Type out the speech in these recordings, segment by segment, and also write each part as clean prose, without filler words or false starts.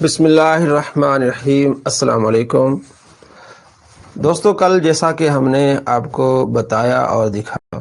بسم اللہ الرحمن الرحیم۔ السلام علیکم دوستو، کل جیسا کہ ہم نے آپ کو بتایا اور دکھایا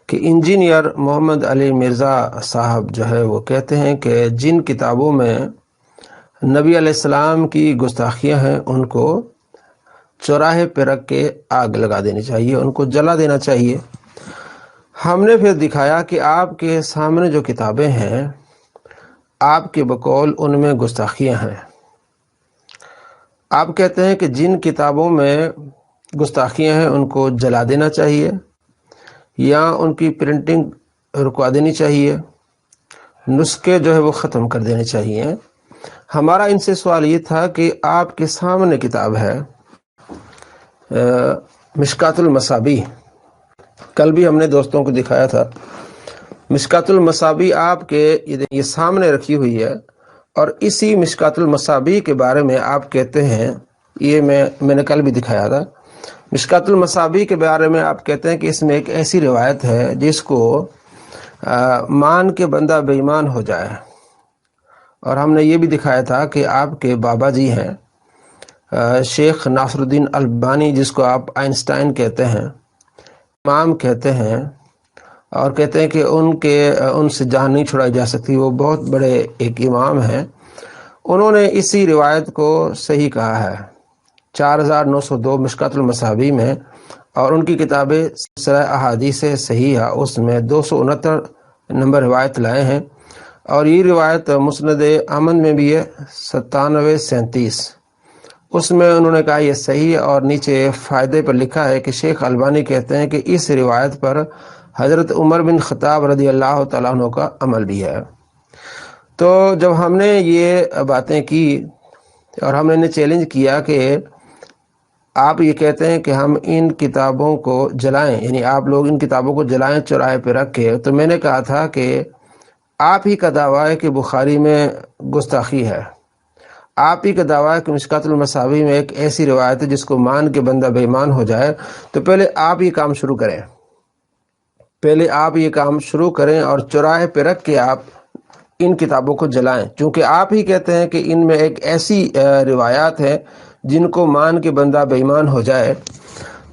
کہ انجینئر محمد علی مرزا صاحب جو ہے وہ کہتے ہیں کہ جن کتابوں میں نبی علیہ السلام کی گستاخیاں ہیں ان کو چوراہے پہ رکھ کے آگ لگا دینی چاہیے، ان کو جلا دینا چاہیے۔ ہم نے پھر دکھایا کہ آپ کے سامنے جو کتابیں ہیں آپ کے بقول ان میں گستاخیاں ہیں۔ آپ کہتے ہیں کہ جن کتابوں میں گستاخیاں ہیں ان کو جلا دینا چاہیے یا ان کی پرنٹنگ رکوا دینی چاہیے، نسخے جو ہے وہ ختم کر دینے چاہیے۔ ہمارا ان سے سوال یہ تھا کہ آپ کے سامنے کتاب ہے مشکوٰۃ المصابیح، کل بھی ہم نے دوستوں کو دکھایا تھا۔ مشکوٰۃ المصابیح آپ کے یہ سامنے رکھی ہوئی ہے، اور اسی مشکوٰۃ المصابیح کے بارے میں آپ کہتے ہیں، یہ میں نے کل بھی دکھایا تھا۔ مشکوٰۃ المصابیح کے بارے میں آپ کہتے ہیں کہ اس میں ایک ایسی روایت ہے جس کو مان کے بندہ بے ایمان ہو جائے، اور ہم نے یہ بھی دکھایا تھا کہ آپ کے بابا جی ہیں شیخ ناصر الدین البانی، جس کو آپ آئنسٹائن کہتے ہیں، امام کہتے ہیں، اور کہتے ہیں کہ ان سے جان نہیں چھڑائی جا سکتی، وہ بہت بڑے ایک امام ہیں۔ انہوں نے اسی روایت کو صحیح کہا ہے 4902 مشکوٰۃ المصابیح میں، اور ان کی کتابیں سلسلہ احادیث صحیحہ اس میں 269 نمبر روایت لائے ہیں، اور یہ روایت مسند احمد میں بھی ہے 9737، اس میں انہوں نے کہا یہ صحیح ہے، اور نیچے فائدے پر لکھا ہے کہ شیخ البانی کہتے ہیں کہ اس روایت پر حضرت عمر بن خطاب رضی اللہ تعالیٰ عنہ کا عمل بھی ہے۔ تو جب ہم نے یہ باتیں کی اور ہم نے چیلنج کیا کہ آپ یہ کہتے ہیں کہ ہم ان کتابوں کو جلائیں، یعنی آپ لوگ ان کتابوں کو جلائیں چوراہے پہ رکھ کے، تو میں نے کہا تھا کہ آپ ہی کا دعویٰ ہے کہ بخاری میں گستاخی ہے، آپ ہی کا دعویٰ ہے کہ مشکوٰۃ المصابیح میں ایک ایسی روایت ہے جس کو مان کے بندہ بے ایمان ہو جائے، تو پہلے آپ یہ کام شروع کریں، اور چوراہے پہ رکھ کے آپ ان کتابوں کو جلائیں، چونکہ آپ ہی کہتے ہیں کہ ان میں ایک ایسی روایات ہیں جن کو مان کے بندہ بے ایمان ہو جائے۔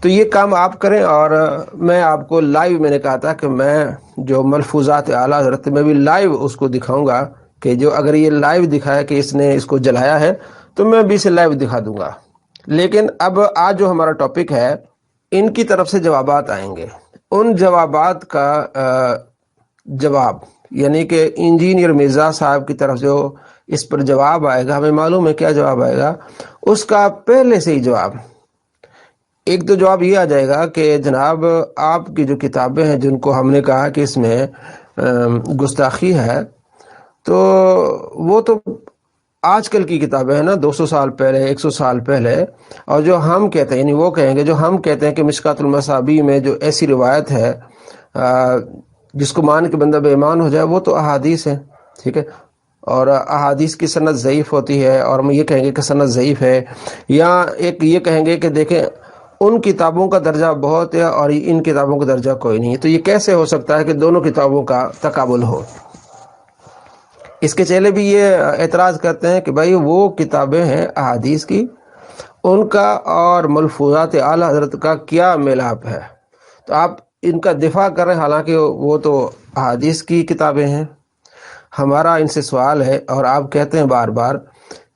تو یہ کام آپ کریں، اور میں آپ کو لائیو، میں نے کہا تھا کہ میں جو ملفوظات اعلیٰ حضرت میں بھی لائیو اس کو دکھاؤں گا، کہ جو اگر یہ لائیو دکھایا کہ اس نے اس کو جلایا ہے تو میں بھی اسے لائیو دکھا دوں گا۔ لیکن اب آج جو ہمارا ٹاپک ہے، ان کی طرف سے جوابات آئیں گے، ان جوابات کا جواب، یعنی کہ انجینئر مرزا صاحب کی طرف جو اس پر جواب آئے گا، ہمیں معلوم ہے کیا جواب آئے گا، اس کا پہلے سے ہی جواب، ایک تو جواب یہ آ جائے گا کہ جناب آپ کی جو کتابیں ہیں جن کو ہم نے کہا کہ اس میں گستاخی ہے، تو وہ تو آج کل کی کتابیں ہیں نا، 200 سال پہلے، 100 سال پہلے، اور جو ہم کہتے ہیں، یعنی وہ کہیں گے جو ہم کہتے ہیں کہ مشکوٰۃ المصابیح میں جو ایسی روایت ہے جس کو مان کے بندہ بے ایمان ہو جائے، وہ تو احادیث ہے، ٹھیک ہے، اور احادیث کی سند ضعیف ہوتی ہے، اور ہم یہ کہیں گے کہ سند ضعیف ہے، یا ایک یہ کہیں گے کہ دیکھیں ان کتابوں کا درجہ بہت ہے اور ان کتابوں کا درجہ کوئی نہیں ہے، تو یہ کیسے ہو سکتا ہے کہ دونوں کتابوں کا تقابل ہو؟ اس کے چہلے بھی یہ اعتراض کرتے ہیں کہ بھائی وہ کتابیں ہیں احادیث کی، ان کا اور ملفوظات اعلیٰ حضرت کا کیا میلاپ ہے؟ تو آپ ان کا دفاع کر رہے ہیں، حالانکہ وہ تو احادیث کی کتابیں ہیں۔ ہمارا ان سے سوال ہے، اور آپ کہتے ہیں بار بار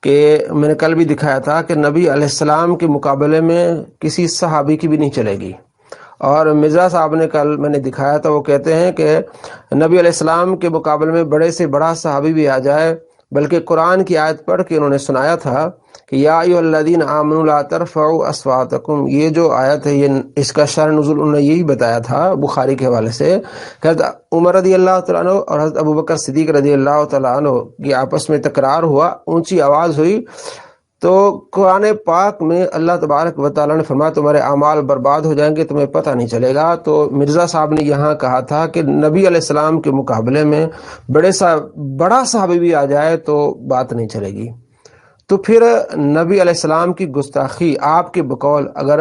کہ میں نے کل بھی دکھایا تھا کہ نبی علیہ السلام کے مقابلے میں کسی صحابی کی بھی نہیں چلے گی، اور مرزا صاحب نے کل میں نے دکھایا تھا، وہ کہتے ہیں کہ نبی علیہ السلام کے مقابلے میں بڑے سے بڑا صحابی بھی آ جائے، بلکہ قرآن کی آیت پڑھ کے انہوں نے سنایا تھا کہ یا ایھا الذین آمنوا لا ترفعوا اصواتکم، یہ جو آیت ہے یہ اس کا شرح نزول انہوں نے یہی بتایا تھا بخاری کے حوالے سے، کہ حضرت عمر رضی اللہ تعالیٰ عنہ اور حضرت ابوبکر صدیق رضی اللہ تعالیٰ عنہ کی آپس میں تکرار ہوا، اونچی آواز ہوئی، تو قرآن پاک میں اللہ تبارک و تعالیٰ نے فرمایا تمہارے اعمال برباد ہو جائیں گے، تمہیں پتہ نہیں چلے گا۔ تو مرزا صاحب نے یہاں کہا تھا کہ نبی علیہ السلام کے مقابلے میں بڑا صحابی بھی آ جائے تو بات نہیں چلے گی۔ تو پھر نبی علیہ السلام کی گستاخی آپ کے بقول اگر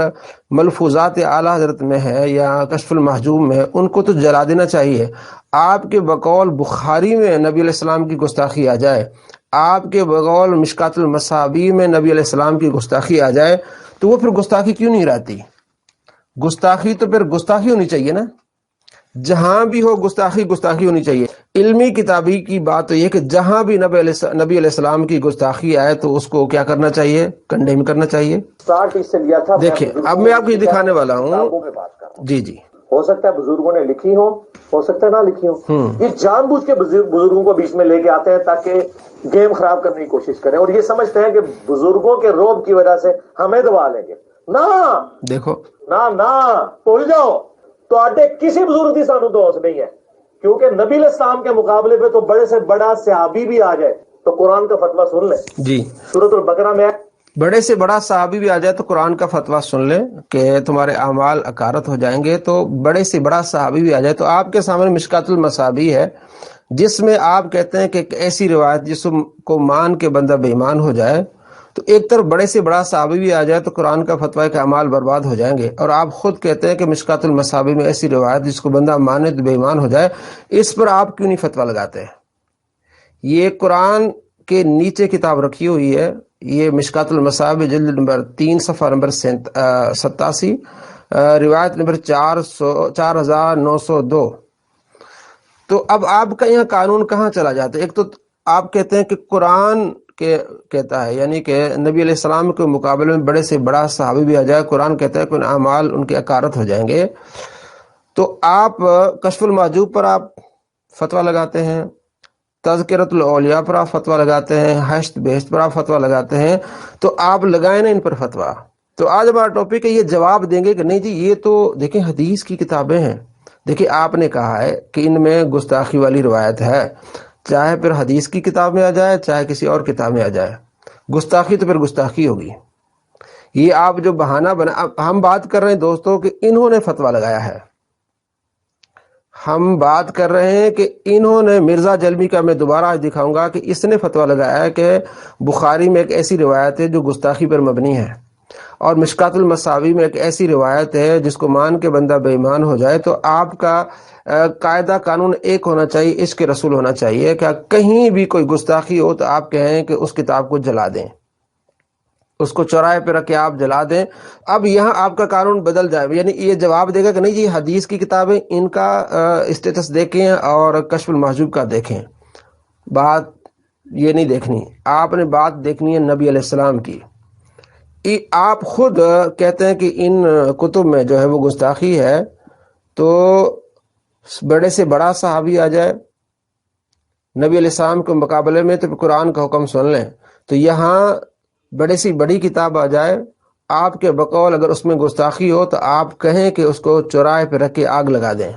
ملفوظات اعلیٰ حضرت میں ہے یا کشف المحجوب میں ہے، ان کو تو جلا دینا چاہیے۔ آپ کے بقول بخاری میں نبی علیہ السلام کی گستاخی آ جائے، آپ کے بقول مشکات المصابیح میں نبی علیہ السلام کی گستاخی آ جائے تو وہ پھر گستاخی کیوں نہیں رہتی؟ گستاخی تو پھر گستاخی ہونی چاہیے نا، جہاں بھی ہو گستاخی گستاخی ہونی چاہیے۔ علمی کتابی کی بات تو یہ کہ جہاں بھی نبی علیہ السلام کی گستاخی آئے تو اس کو کیا کرنا چاہیے؟ کنڈیم کرنا چاہیے۔ دیکھیں اب میں آپ کو یہ دکھانے والا ہوں، جی جی، ہو سکتا ہے بزرگوں نے لکھی ہو سکتا ہے نہ لکھی ہو، یہ جان بوجھ کے بزرگوں کو بیچ میں لے کے آتے ہیں تاکہ گیم خراب کرنے کی کوشش کریں، اور یہ سمجھتے ہیں کہ بزرگوں کے روب کی وجہ سے ہمیں دبا لیں گے۔ نہ دیکھو نہ بھول جاؤ، تو آٹے کسی بزرگ کی سانو دوست نہیں ہے، کیونکہ نبی علیہ السلام کے مقابلے پہ تو بڑے سے بڑا صحابی بھی آ جائے تو قرآن کا فتویٰ سن لیں۔ جی، سورۃ البقرہ میں بڑے سے بڑا صحابی بھی آ جائے تو قرآن کا فتویٰ سن لیں کہ تمہارے اعمال اکارت ہو جائیں گے، تو بڑے سے بڑا صحابی بھی آ جائے تو آپ کے سامنے مشکات المصابیح ہے جس میں آپ کہتے ہیں کہ ایک ایسی روایت جس کو مان کے بندہ بے ایمان ہو جائے، تو ایک طرف بڑے سے بڑا صحابی بھی آ جائے تو قرآن کا فتویٰ کہ اعمال برباد ہو جائیں گے، اور آپ خود کہتے ہیں کہ مشکات المصابیح میں ایسی روایت جس کو بندہ مانے تو بے ایمان ہو جائے، اس پر آپ کیوں نہیں فتویٰ لگاتے ہیں؟ یہ قرآن کے نیچے کتاب رکھی ہوئی ہے، یہ مشکات المصابیح جلد نمبر 3 صفحہ نمبر 87، روایت نمبر 4902۔ تو اب آپ کا یہاں قانون کہاں چلا جاتا ہے؟ ایک تو آپ کہتے ہیں کہ قرآن کہتا ہے، یعنی کہ نبی علیہ السلام کے مقابلے میں بڑے سے بڑا صحابی بھی آ جائے، قرآن کہتا ہے کہ ان اعمال ان کے اکارت ہو جائیں گے، تو آپ کشف المحجوب پر آپ فتویٰ لگاتے ہیں، تذکرۃ الاولیاء پر آپ فتویٰ لگاتے ہیں، حشت بہشت پر آپ فتویٰ لگاتے ہیں، تو آپ لگائیں نا ان پر فتویٰ۔ تو آج ہمارا ٹاپک ہے، یہ جواب دیں گے کہ نہیں جی یہ تو دیکھیں حدیث کی کتابیں ہیں، دیکھیں آپ نے کہا ہے کہ ان میں گستاخی والی روایت ہے، چاہے پھر حدیث کی کتاب میں آ جائے چاہے کسی اور کتاب میں آ جائے، گستاخی تو پھر گستاخی ہوگی۔ یہ آپ جو بہانہ بنا، ہم بات کر رہے ہیں دوستوں کہ انہوں نے فتویٰ لگایا ہے، ہم بات کر رہے ہیں کہ انہوں نے، مرزا جلمی کا میں دوبارہ آج دکھاؤں گا کہ اس نے فتویٰ لگایا ہے کہ بخاری میں ایک ایسی روایت ہے جو گستاخی پر مبنی ہے، اور مشکات المصابیح میں ایک ایسی روایت ہے جس کو مان کے بندہ بے ایمان ہو جائے۔ تو آپ کا قاعدہ قانون ایک ہونا چاہیے، عشق رسول ہونا چاہیے کہ کہیں بھی کوئی گستاخی ہو تو آپ کہیں کہ اس کتاب کو جلا دیں، اس کو چوراہے پہ رکھ کے آپ جلا دیں۔ اب یہاں آپ کا قانون بدل جائے، یعنی یہ جواب دے گا کہ نہیں جی حدیث کی کتابیں ان کا اسٹیٹس دیکھیں اور کشف المحجوب کا دیکھیں، بات یہ نہیں دیکھنی، آپ نے بات دیکھنی ہے نبی علیہ السلام کی۔ آپ خود کہتے ہیں کہ ان کتب میں جو ہے وہ گستاخی ہے، تو بڑے سے بڑا صحابی آ جائے نبی علیہ السلام کے مقابلے میں تو قرآن کا حکم سن لیں، تو یہاں بڑے سی بڑی کتاب آ جائے، آپ کے بقول اگر اس میں گستاخی ہو تو آپ کہیں کہ اس کو چوراہے پہ رکھ کے آگ لگا دیں،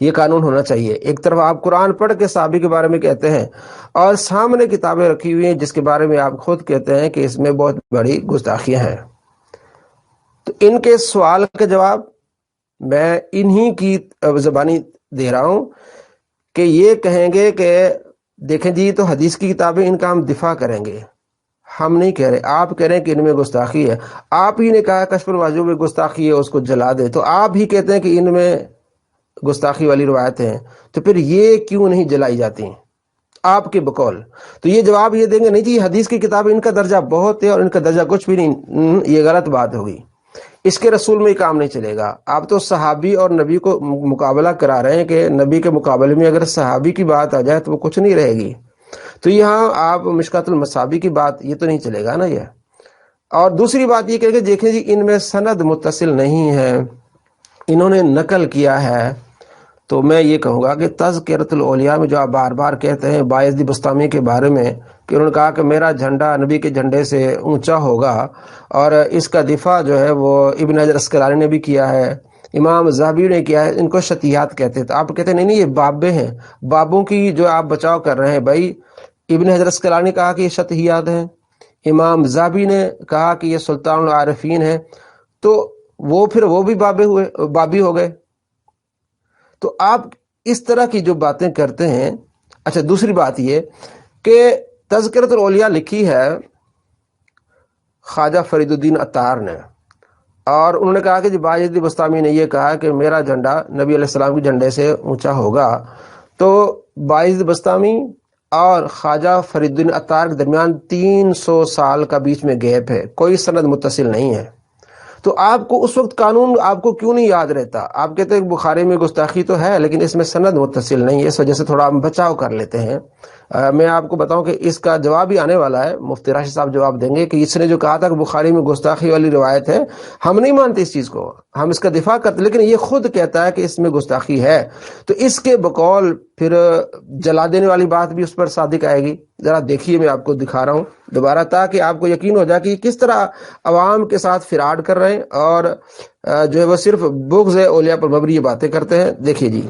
یہ قانون ہونا چاہیے۔ ایک طرف آپ قرآن پڑھ کے صحابی کے بارے میں کہتے ہیں اور سامنے کتابیں رکھی ہوئی ہیں جس کے بارے میں آپ خود کہتے ہیں کہ اس میں بہت بڑی گستاخیاں ہیں۔ تو ان کے سوال کا جواب میں انہی کی زبانی دے رہا ہوں کہ یہ کہیں گے کہ دیکھیں جی تو حدیث کی کتابیں ان کا ہم دفاع کریں گے، ہم نہیں کہہ رہے، آپ کہہ رہے ہیں کہ ان میں گستاخی ہے، آپ ہی نے کہا کشف المحجوب میں گستاخی ہے اس کو جلا دے، تو آپ ہی کہتے ہیں کہ ان میں گستاخی والی روایتیں ہیں، تو پھر یہ کیوں نہیں جلائی جاتی ہیں آپ کے بقول؟ تو یہ جواب یہ دیں گے نہیں جی حدیث کی کتاب ان کا درجہ بہت ہے اور ان کا درجہ کچھ بھی نہیں، یہ غلط بات ہوگی، اس کے رسول میں یہ کام نہیں چلے گا۔ آپ تو صحابی اور نبی کو مقابلہ کرا رہے ہیں کہ نبی کے مقابلے میں اگر صحابی کی بات آ جائے تو وہ کچھ نہیں رہے گی، تو یہاں آپ مشکات المصابیح کی بات، یہ تو نہیں چلے گا نا یہ۔ اور دوسری بات یہ کہ دیکھیں جی ان میں سند متصل نہیں ہے، انہوں نے نقل کیا ہے، تو میں یہ کہوں گا کہ تذکرۃ الاولیاء میں جو آپ بار بار کہتے ہیں بایزید بسطامی کے بارے میں کہ انہوں نے کہا کہ میرا جھنڈا نبی کے جھنڈے سے اونچا ہوگا، اور اس کا دفاع جو ہے وہ ابن حجر اسقلانی نے بھی کیا ہے، امام ذہبی نے کیا ہے، ان کو شتیات کہتے ہیں، تو آپ کہتے ہیں نہیں یہ بابے ہیں، بابوں کی جو آپ بچاؤ کر رہے ہیں بھائی، ابن حجر اسقلانی نے کہا کہ یہ شتیات ہیں، امام ذہبی نے کہا کہ یہ سلطان العارفین ہے، تو وہ پھر وہ بھی بابی ہو گئے، تو آپ اس طرح کی جو باتیں کرتے ہیں۔ اچھا دوسری بات یہ کہ تذکرۃ الاولیاء لکھی ہے خواجہ فرید الدین عطار نے، اور انہوں نے کہا کہ بایزید بسطامی نے یہ کہا کہ میرا جھنڈا نبی علیہ السلام کے جھنڈے سے اونچا ہوگا، تو بایزید بسطامی اور خواجہ فرید الدین عطار کے درمیان 300 سال کا بیچ میں گیپ ہے، کوئی سند متصل نہیں ہے، تو آپ کو اس وقت قانون آپ کو کیوں نہیں یاد رہتا؟ آپ کہتے ہیں بخاری میں گستاخی تو ہے لیکن اس میں سند متصل نہیں ہے، اس وجہ سے تھوڑا ہم بچاؤ کر لیتے ہیں۔ میں آپ کو بتاؤں کہ اس کا جواب بھی آنے والا ہے، مفتی راشد صاحب جواب دیں گے کہ اس نے جو کہا تھا کہ بخاری میں گستاخی والی روایت ہے، ہم نہیں مانتے اس چیز کو، ہم اس کا دفاع کرتے، لیکن یہ خود کہتا ہے کہ اس میں گستاخی ہے، تو اس کے بقول پھر جلا دینے والی بات بھی اس پر صادق آئے گی۔ ذرا دیکھیے، میں آپ کو دکھا رہا ہوں دوبارہ تاکہ آپ کو یقین ہو جائے کہ کس طرح عوام کے ساتھ فراڈ کر رہے ہیں اور جو ہے وہ صرف بغض اولیاء پر مبنی یہ باتیں کرتے ہیں۔ دیکھیے جی،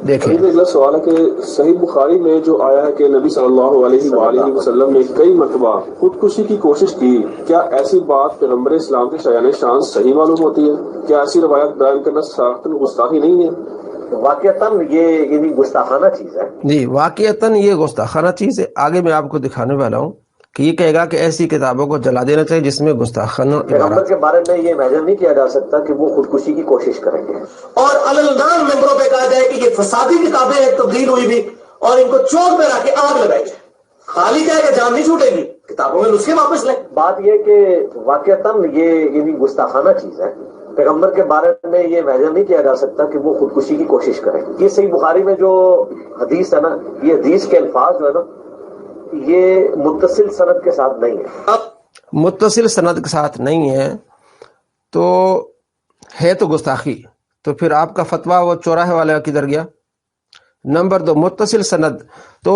دیکھیں۔ اگلا سوال ہے کہ صحیح بخاری میں جو آیا ہے کہ نبی صلی اللہ علیہ وآلہ وسلم نے کئی مرتبہ خودکشی کی کوشش کی، کیا ایسی بات پیغمبر اسلام کے شایان شان صحیح معلوم ہوتی ہے؟ کیا ایسی روایت بیان کرنا سراحتاً گستاخی نہیں ہے؟ واقعتاً یہ گستاخانہ چیز ہے جی، واقعتاً یہ گستاخانہ چیز ہے۔ آگے میں آپ کو دکھانے والا ہوں کہ یہ کہے گا کہ ایسی کتابوں کو جلا دینا چاہیے جس میں گستاخانہ پیغمبر کے بارے میں یہ امیجن نہیں کیا جا سکتا کہ وہ خودکشی کی کوشش کریں گے، اور النام ممبروں پہ کہا جائے کہ یہ فسادی کتابیں ہیں، تبدیل ہوئی بھی، اور ان کو چوک میں رکھ کے آگ لگائی جائے۔ خالی کیا ہے کہ جان نہیں چھوٹے گی، کتابوں میں نسخے واپس لیں۔ بات یہ کہ واقعتاً یہ گستاخانہ چیز ہے، پیغمبر کے بارے میں یہ امیجن نہیں کیا جا سکتا کہ وہ خودکشی کی کوشش کریں۔ یہ صحیح بخاری میں جو حدیث ہے نا، یہ حدیث کے الفاظ جو ہے نا، یہ متصل سند کے ساتھ نہیں ہے۔ متصل سند کے ساتھ نہیں ہے تو ہے تو گستاخی، تو پھر آپ کا فتویٰ وہ چوراہے والا کدھر گیا؟ نمبر 2، متصل سند تو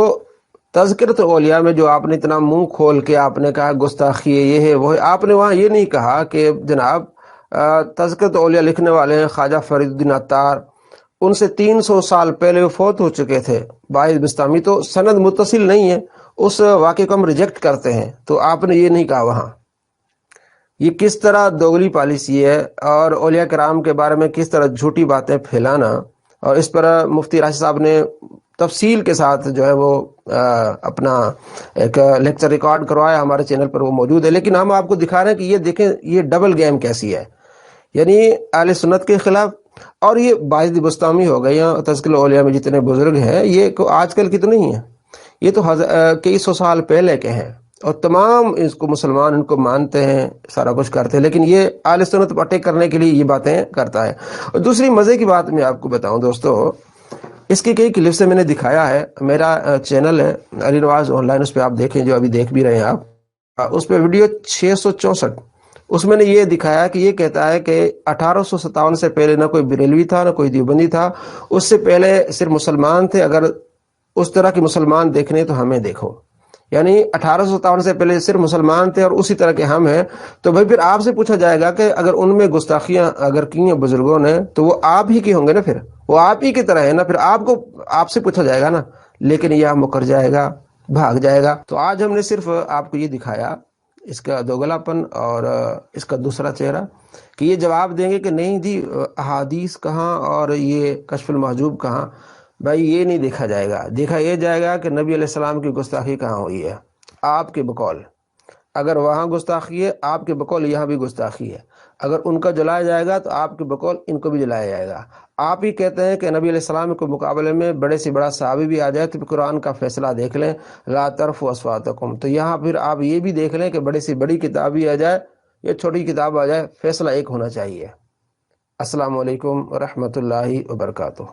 تذکرۃ اولیاء میں جو آپ نے اتنا منہ کھول کے آپ نے کہا گستاخی ہے، یہ ہے وہ ہے، آپ نے وہاں یہ نہیں کہا کہ جناب تذکرۃ اولیاء لکھنے والے ہیں خواجہ فرید الدین عطار، ان سے 300 سال پہلے وہ فوت ہو چکے تھے، باعث بستامی، تو سند متصل نہیں ہے، اس واقعے کو ہم ریجیکٹ کرتے ہیں، تو آپ نے یہ نہیں کہا وہاں۔ یہ کس طرح دوغلی پالیسی ہے اور اولیاء کرام کے بارے میں کس طرح جھوٹی باتیں پھیلانا، اور اس پر مفتی راشد صاحب نے تفصیل کے ساتھ جو ہے وہ اپنا ایک لیکچر ریکارڈ کروایا، ہمارے چینل پر وہ موجود ہے، لیکن ہم آپ کو دکھا رہے ہیں کہ یہ دیکھیں یہ ڈبل گیم کیسی ہے، یعنی اہل سنت کے خلاف، اور یہ باعث بستامی ہو گئی ہیں۔ تذکرۃ اولیاء میں جتنے بزرگ ہیں یہ آج کل کی تو نہیں ہیں، یہ تو کئی سو سال پہلے کے ہیں، اور تمام اس کو مسلمان ان کو مانتے ہیں، سارا کچھ کرتے ہیں، لیکن یہ اہل سنت پر اٹیک کرنے کے لیے یہ باتیں کرتا ہے۔ اور دوسری مزے کی بات میں آپ کو بتاؤں دوستو، اس کی کئی کلپ سے میں نے دکھایا ہے، میرا چینل ہے علی نواز آن لائن، اس پہ آپ دیکھیں، جو ابھی دیکھ بھی رہے ہیں آپ، اس پہ ویڈیو 664، اس میں نے یہ دکھایا کہ یہ کہتا ہے کہ 1857 سے پہلے نہ کوئی بریلوی تھا نہ کوئی دیوبندی تھا، اس سے پہلے صرف مسلمان تھے، اگر اس طرح کے مسلمان دیکھنے تو ہمیں دیکھو، یعنی 1857 سے پہلے صرف مسلمان تھے اور اسی طرح کے ہم ہیں، تو بھائی پھر آپ سے پوچھا جائے گا کہ اگر ان میں گستاخیاں اگر کی ہیں بزرگوں نے تو وہ آپ ہی کے ہوں گے نا، پھر وہ آپ ہی کی طرح ہے نا، پھر آپ سے پوچھا جائے گا نا، لیکن یہ مکر جائے گا، بھاگ جائے گا۔ تو آج ہم نے صرف آپ کو یہ دکھایا اس کا دوگلا پن اور اس کا دوسرا چہرہ، کہ یہ جواب دیں گے کہ نہیں جی احادیث کہاں اور یہ کشف المحجوب کہاں، بھائی یہ نہیں دیکھا جائے گا، دیکھا یہ جائے گا کہ نبی علیہ السلام کی گستاخی کہاں ہوئی ہے، آپ کے بقول، اگر وہاں گستاخی ہے آپ کے بقول یہاں بھی گستاخی ہے، اگر ان کا جلایا جائے گا تو آپ کے بقول ان کو بھی جلایا جائے گا۔ آپ ہی کہتے ہیں کہ نبی علیہ السلام کے مقابلے میں بڑے سے بڑا صحابی بھی آ جائے تو قرآن کا فیصلہ دیکھ لیں، لا ترفعوا اصواتکم، تو یہاں پھر آپ یہ بھی دیکھ لیں کہ بڑے سے بڑی کتاب بھی آ جائے یا چھوٹی کتاب آ جائے، فیصلہ ایک ہونا چاہیے۔ السلام علیکم ورحمۃ اللہ وبرکاتہ۔